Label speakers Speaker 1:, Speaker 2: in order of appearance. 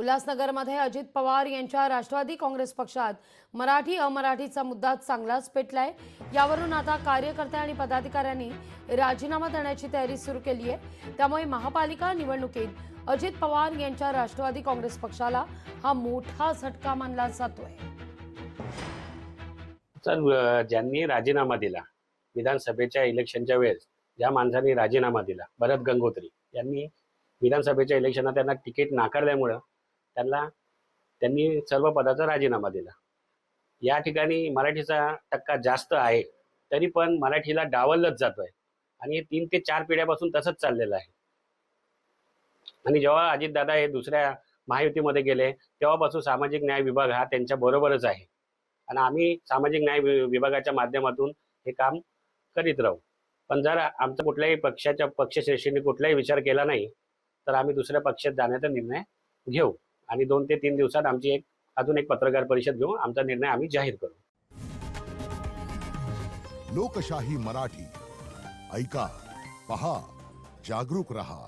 Speaker 1: उल्हासनगरमध्ये अजित पवार यांच्या राष्ट्रवादी काँग्रेस पक्षात मराठी अमराठीचा मुद्दा चांगलाच पेटलाय। यावरून आता कार्यकर्ते आणि पदाधिकाऱ्यांनी राजीनामा देण्याची तयारी सुरू केली आहे। त्यामुळे महापालिका निवडणुकीत अजित पवार यांच्या राष्ट्रवादी काँग्रेस पक्षाला हा मोठा झटका मानला जातोय।
Speaker 2: ज्यांनी राजीनामा दिला, विधानसभेच्या इलेक्शनच्या वेळेस ज्या माणसांनी राजीनामा दिला, भरत गंगोत्री यांनी विधानसभेच्या इलेक्शनात त्यांना तिकीट नाकारल्यामुळे त्यांनी सर्व पदाचा राजीनामा दिला। या ठिकाणी मराठीचा टक्का जास्त आहे, तरी पण मराठीला डावललंच जातोय आणि 3 ते 4 पिढ्यापासून तसंच चाललेलं आहे। आणि जेव्हा अजितदादा हे दुसऱ्या महायुतीमध्ये गेले तेव्हापासून सामाजिक न्याय विभाग हा त्यांच्या बरोबरच आहे आणि आम्ही सामाजिक न्याय विभागाच्या माध्यमातून हे काम करीत राहू। पण जर आमचा कुठल्याही पक्षश्रेष्ठींनी कुठलाही विचार केला नाही तर आम्ही दुसऱ्या पक्षात जाण्याचा निर्णय घेऊ आणि 2 ते 3 दिवसात आमची अजून एक पत्रकार परिषद घेऊ, आमचा निर्णय आम्ही जाहीर करू।
Speaker 3: लोकशाही मराठी ऐका, पहा, जागरूक रहा।